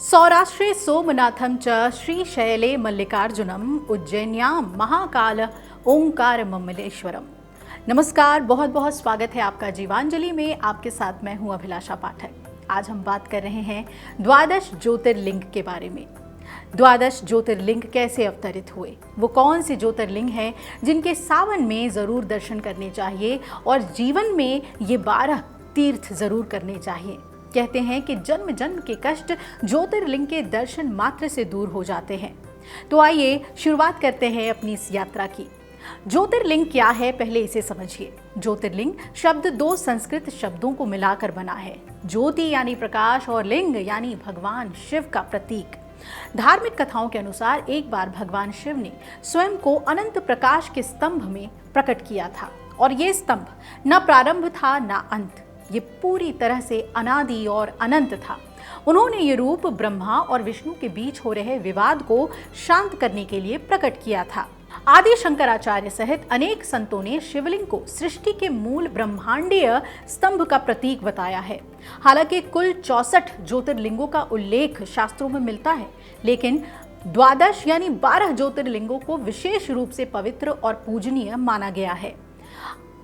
सौराष्ट्रे सोमनाथं च श्रीशैले मल्लिकार्जुनम उज्जैन्यां महाकाल ओंकारममलेश्वरम। नमस्कार, बहुत बहुत स्वागत है आपका जीवांजलि में। आपके साथ मैं हूं अभिलाषा पाठक। आज हम बात कर रहे हैं द्वादश ज्योतिर्लिंग के बारे में। द्वादश ज्योतिर्लिंग कैसे अवतरित हुए, वो कौन से ज्योतिर्लिंग हैं जिनके सावन में ज़रूर दर्शन करने चाहिए और जीवन में ये 12 तीर्थ ज़रूर करने चाहिए। कहते हैं कि जन्म जन्म के कष्ट ज्योतिर्लिंग के दर्शन मात्र से दूर हो जाते हैं। तो आइए शुरुआत करते हैं अपनी इस यात्रा की। ज्योतिर्लिंग क्या है, पहले इसे समझिए। ज्योतिर्लिंग शब्द 2 संस्कृत शब्दों को मिलाकर बना है। ज्योति यानी प्रकाश और लिंग यानी भगवान शिव का प्रतीक। धार्मिक कथाओं के अनुसार एक बार भगवान शिव ने स्वयं को अनंत प्रकाश के स्तंभ में प्रकट किया था और ये स्तंभ न प्रारंभ था न अंत, ये पूरी तरह से अनादि और अनंत था। उन्होंने ये रूप ब्रह्मा और विष्णु के बीच हो रहे विवाद को शांत करने के लिए प्रकट किया था। आदि शंकराचार्य सहित अनेक संतों ने शिवलिंग को सृष्टि के मूल ब्रह्मांडीय स्तंभ का प्रतीक बताया है। हालांकि कुल 64 ज्योतिर्लिंगों का उल्लेख शास्त्रों में मिलता है, लेकिन द्वादश यानी 12 ज्योतिर्लिंगों को विशेष रूप से पवित्र और पूजनीय माना गया है।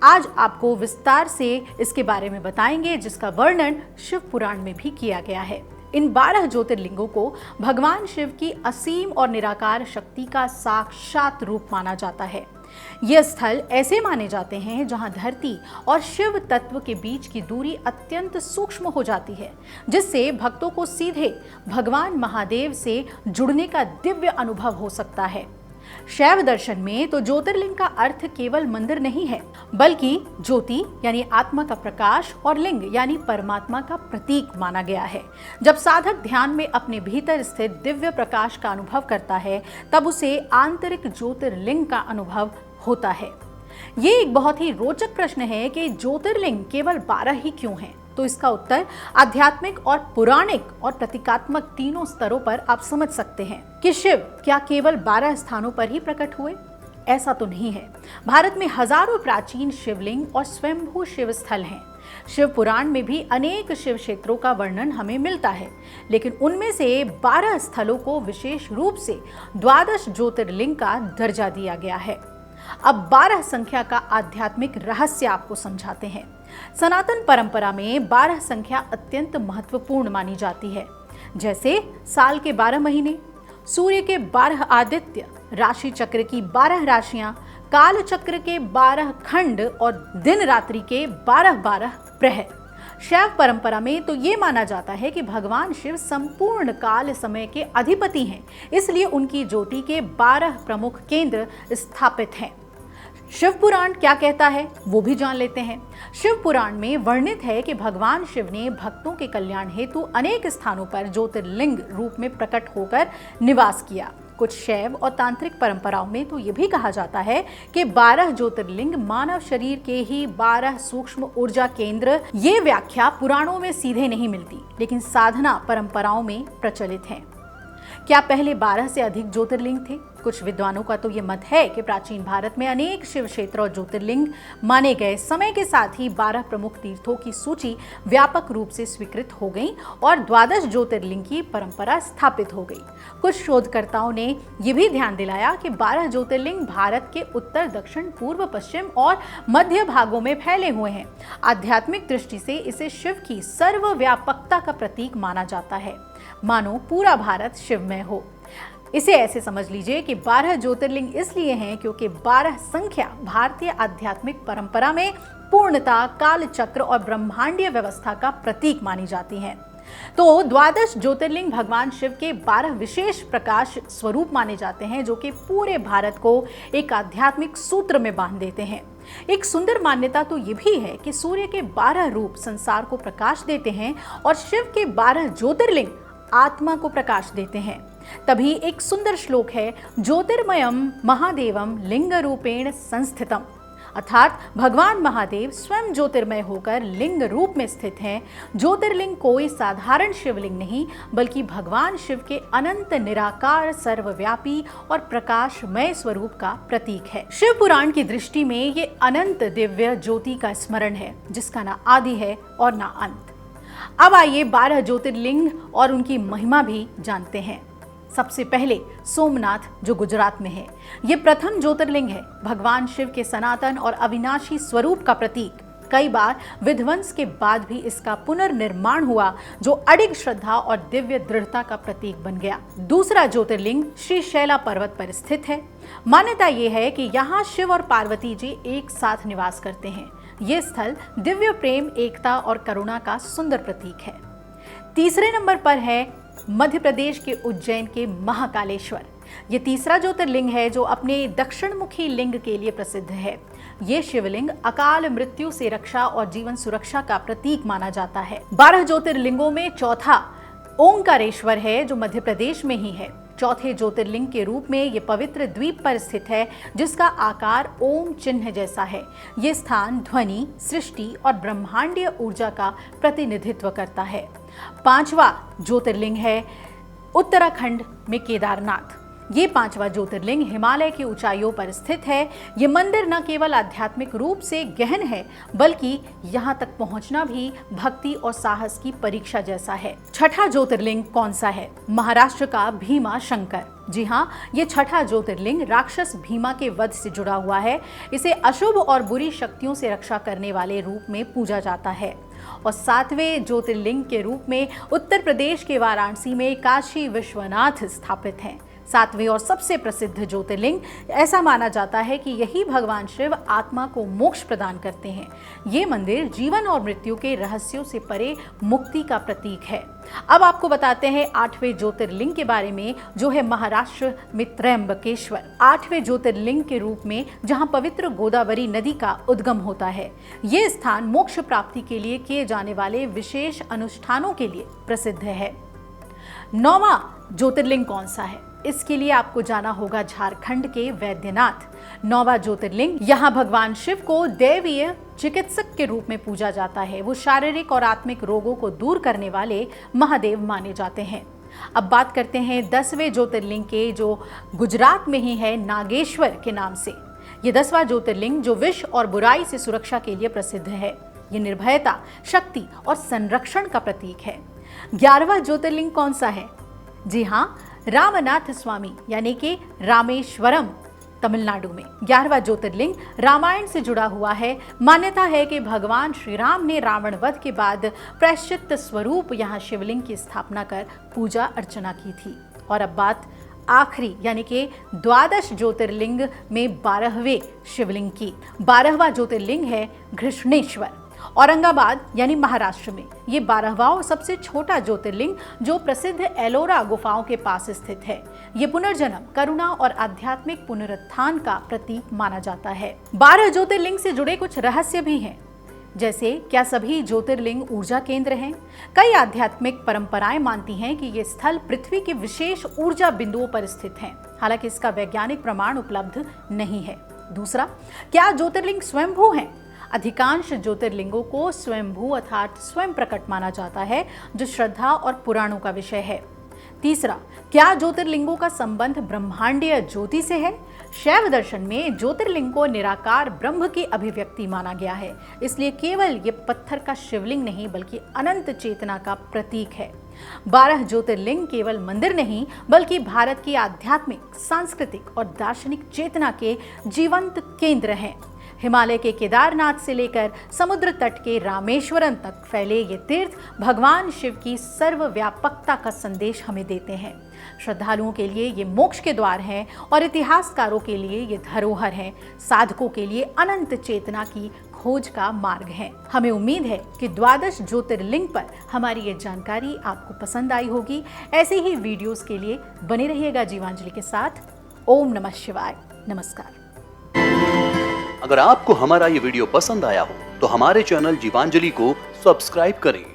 आज आपको विस्तार से इसके बारे में बताएंगे, जिसका वर्णन शिव पुराण में भी किया गया है। इन 12 ज्योतिर्लिंगों को भगवान शिव की असीम और निराकार शक्ति का साक्षात रूप माना जाता है। ये स्थल ऐसे माने जाते हैं जहां धरती और शिव तत्व के बीच की दूरी अत्यंत सूक्ष्म हो जाती है, जिससे भक्तों को सीधे भगवान महादेव से जुड़ने का दिव्य अनुभव हो सकता है। शैव दर्शन में तो ज्योतिर्लिंग का अर्थ केवल मंदिर नहीं है, बल्कि ज्योति यानी आत्मा का प्रकाश और लिंग यानी परमात्मा का प्रतीक माना गया है। जब साधक ध्यान में अपने भीतर स्थित दिव्य प्रकाश का अनुभव करता है, तब उसे आंतरिक ज्योतिर्लिंग का अनुभव होता है। ये एक बहुत ही रोचक प्रश्न है कि ज्योतिर्लिंग केवल 12 ही क्यों हैं? तो इसका उत्तर आध्यात्मिक और पौराणिक और प्रतीकात्मक तीनों स्तरों पर आप समझ सकते हैं कि शिव क्या केवल 12 स्थानों पर ही प्रकट हुए? ऐसा तो नहीं है। भारत में हजारों प्राचीन शिवलिंग और स्वयंभू शिव स्थल हैं। शिव पुराण में भी अनेक शिव क्षेत्रों का वर्णन हमें मिलता है, लेकिन उनमें से 12 स्थलों को विशेष रूप से द्वादश ज्योतिर्लिंग का दर्जा दिया गया है। अब 12 संख्या का आध्यात्मिक रहस्य आपको समझाते हैं। सनातन परंपरा में 12 संख्या अत्यंत महत्वपूर्ण मानी जाती है। जैसे साल के 12 महीने, सूर्य के 12 आदित्य, राशि चक्र की 12 राशियां, काल चक्र के 12 खंड और दिन रात्रि के 12-12 प्रहर। शैव परंपरा में तो ये माना जाता है कि भगवान शिव संपूर्ण काल समय के अधिपति हैं, इसलिए उनकी ज्योति के 12 प्रमुख केंद्र स्थापित हैं। शिव पुराण क्या कहता है वो भी जान लेते हैं। शिव पुराण में वर्णित है कि भगवान शिव ने भक्तों के कल्याण हेतु अनेक स्थानों पर ज्योतिर्लिंग रूप में प्रकट होकर निवास किया। कुछ शैव और तांत्रिक परंपराओं में तो ये भी कहा जाता है कि 12 ज्योतिर्लिंग मानव शरीर के ही 12 सूक्ष्म ऊर्जा केंद्र। ये व्याख्या पुराणों में सीधे नहीं मिलती, लेकिन साधना परंपराओं में प्रचलित है। क्या पहले 12 से अधिक ज्योतिर्लिंग थे? कुछ विद्वानों का तो ये मत है कि प्राचीन भारत में अनेक शिव क्षेत्र और ज्योतिर्लिंग माने गए। समय के साथ ही 12 प्रमुख तीर्थों की सूची व्यापक रूप से स्वीकृत हो गई और द्वादश ज्योतिर्लिंग की परंपरा स्थापित हो गई। कुछ शोधकर्ताओं ने यह भी ध्यान दिलाया कि 12 ज्योतिर्लिंग भारत के उत्तर, दक्षिण, पूर्व, पश्चिम और मध्य भागों में फैले हुए हैं। आध्यात्मिक दृष्टि से इसे शिव की सर्वव्यापकता का प्रतीक माना जाता है, मानो पूरा भारत शिवमय हो। इसे ऐसे समझ लीजिए कि 12 ज्योतिर्लिंग इसलिए हैं क्योंकि 12 संख्या भारतीय आध्यात्मिक परंपरा में पूर्णता, काल चक्र और ब्रह्मांडीय व्यवस्था का प्रतीक मानी जाती हैं। तो द्वादश ज्योतिर्लिंग भगवान शिव के 12 विशेष प्रकाश स्वरूप माने जाते हैं, जो कि पूरे भारत को एक आध्यात्मिक सूत्र में बांध देते हैं। एक सुंदर मान्यता तो ये भी है कि सूर्य के 12 रूप संसार को प्रकाश देते हैं और शिव के 12 ज्योतिर्लिंग आत्मा को प्रकाश देते हैं। तभी एक सुंदर श्लोक है, ज्योतिर्मयम महादेवम लिंग रूपेण संस्थितम, अर्थात भगवान महादेव स्वयं ज्योतिर्मय होकर लिंग रूप में स्थित हैं। ज्योतिर्लिंग कोई साधारण शिवलिंग नहीं, बल्कि भगवान शिव के अनंत निराकार, सर्वव्यापी और प्रकाशमय स्वरूप का प्रतीक है। शिव पुराण की दृष्टि में ये अनंत दिव्य ज्योति का स्मरण है, जिसका ना आदि है और ना अंत। अब आइए 12 ज्योतिर्लिंग और उनकी महिमा भी जानते हैं। सबसे पहले सोमनाथ, जो गुजरात में है। ये प्रथम ज्योतिर्लिंग है, भगवान शिव के सनातन और अविनाशी स्वरूप का प्रतीक। कई बार विध्वंस के बाद भी इसका पुनर्निर्माण हुआ, जो अडिग श्रद्धा और दिव्य दृढ़ता का प्रतीक बन गया। दूसरा ज्योतिर्लिंग श्रीशैला पर्वत पर स्थित है। मान्यता यह है कि यहाँ शिव और पार्वती जी एक साथ निवास करते हैं। ये स्थल दिव्य प्रेम, एकता और करुणा का सुंदर प्रतीक है। तीसरे नंबर पर है मध्य प्रदेश के उज्जैन के महाकालेश्वर। ये तीसरा ज्योतिर्लिंग है जो अपने दक्षिणमुखी लिंग के लिए प्रसिद्ध है। ये शिवलिंग अकाल मृत्यु से रक्षा और जीवन सुरक्षा का प्रतीक माना जाता है। 12 ज्योतिर्लिंगों में चौथा ओंकारेश्वर है, जो मध्य प्रदेश में ही है। चौथे ज्योतिर्लिंग के रूप में ये पवित्र द्वीप पर स्थित है, जिसका आकार ओम चिन्ह जैसा है। ये स्थान ध्वनि, सृष्टि और ब्रह्मांडीय ऊर्जा का प्रतिनिधित्व करता है। पांचवा ज्योतिर्लिंग है उत्तराखंड में केदारनाथ। ये पांचवा ज्योतिर्लिंग हिमालय की ऊंचाइयों पर स्थित है। ये मंदिर न केवल आध्यात्मिक रूप से गहन है, बल्कि यहाँ तक पहुँचना भी भक्ति और साहस की परीक्षा जैसा है। छठा ज्योतिर्लिंग कौन सा है? महाराष्ट्र का भीमा शंकर। जी हाँ, ये छठा ज्योतिर्लिंग राक्षस भीमा के वध से जुड़ा हुआ है। इसे अशुभ और बुरी शक्तियों से रक्षा करने वाले रूप में पूजा जाता है। और सातवें ज्योतिर्लिंग के रूप में उत्तर प्रदेश के वाराणसी में काशी विश्वनाथ स्थापित हैं। सातवें और सबसे प्रसिद्ध ज्योतिर्लिंग, ऐसा माना जाता है कि यही भगवान शिव आत्मा को मोक्ष प्रदान करते हैं। ये मंदिर जीवन और मृत्यु के रहस्यों से परे मुक्ति का प्रतीक है। अब आपको बताते हैं 8वें ज्योतिर्लिंग के बारे में, जो है महाराष्ट्र में त्र्यंबकेश्वर। 8वें ज्योतिर्लिंग के रूप में जहां पवित्र गोदावरी नदी का उद्गम होता है। ये स्थान मोक्ष प्राप्ति के लिए किए जाने वाले विशेष अनुष्ठानों के लिए प्रसिद्ध है। 9वां ज्योतिर्लिंग कौन सा है? इसके लिए आपको जाना होगा झारखंड के वैद्यनाथ। 9वां ज्योतिर्लिंग, यहाँ भगवान शिव को दैवीय चिकित्सक के रूप में पूजा जाता है। वो शारीरिक और आत्मिक रोगों को दूर करने वाले महादेव माने जाते हैं। अब बात करते हैं 10वें ज्योतिर्लिंग के, जो गुजरात में ही है, नागेश्वर के नाम से। ये 10वां ज्योतिर्लिंग जो विष और बुराई से सुरक्षा के लिए प्रसिद्ध है। ये निर्भयता, शक्ति और संरक्षण का प्रतीक है। 11वां ज्योतिर्लिंग कौन सा है? जी हाँ, रामनाथ स्वामी यानी कि रामेश्वरम, तमिलनाडु में। 11वां ज्योतिर्लिंग रामायण से जुड़ा हुआ है। मान्यता है कि भगवान श्री राम ने रावण वध के बाद प्रायश्चित्त स्वरूप यहाँ शिवलिंग की स्थापना कर पूजा अर्चना की थी। और अब बात आखिरी यानी कि 12 ज्योतिर्लिंग में 12वें शिवलिंग की। 12वां ज्योतिर्लिंग है घृष्णेश्वर, औरंगाबाद यानी महाराष्ट्र में। ये 12वां और सबसे छोटा ज्योतिर्लिंग, जो प्रसिद्ध एलोरा गुफाओं के पास स्थित है। ये पुनर्जन्म, करुणा और आध्यात्मिक पुनरुत्थान का प्रतीक माना जाता है। 12 ज्योतिर्लिंग से जुड़े कुछ रहस्य भी हैं, जैसे क्या सभी ज्योतिर्लिंग ऊर्जा केंद्र हैं? कई आध्यात्मिक परंपराएं मानती हैं कि ये स्थल पृथ्वी के विशेष ऊर्जा बिंदुओं पर स्थित हैं। हालांकि इसका वैज्ञानिक प्रमाण उपलब्ध नहीं है। दूसरा, क्या ज्योतिर्लिंग स्वयंभू हैं? अधिकांश ज्योतिर्लिंगों को स्वयंभू अर्थात स्वयं प्रकट माना जाता है, जो श्रद्धा और पुराणों का विषय है। तीसरा, क्या ज्योतिर्लिंगों का संबंध ब्रह्मांडीय ज्योति से है? शैव दर्शन में ज्योतिर्लिंग को निराकार ब्रह्म की अभिव्यक्ति माना गया है। इसलिए केवल ये पत्थर का शिवलिंग नहीं, बल्कि अनंत चेतना का प्रतीक है। 12 ज्योतिर्लिंग केवल मंदिर नहीं, बल्कि भारत की आध्यात्मिक, सांस्कृतिक और दार्शनिक चेतना के जीवंत केंद्र हैं। हिमालय के केदारनाथ से लेकर समुद्र तट के रामेश्वरम तक फैले ये तीर्थ भगवान शिव की सर्वव्यापकता का संदेश हमें देते हैं। श्रद्धालुओं के लिए ये मोक्ष के द्वार हैं और इतिहासकारों के लिए ये धरोहर हैं। साधकों के लिए अनंत चेतना की खोज का मार्ग है। हमें उम्मीद है कि 12 ज्योतिर्लिंग पर हमारी ये जानकारी आपको पसंद आई होगी। ऐसे ही वीडियोस के लिए बने रहिएगा जीवांजलि के साथ। ओम नमः शिवाय। नमस्कार। अगर आपको हमारा ये वीडियो पसंद आया हो तो हमारे चैनल जीवांजलि को सब्सक्राइब करें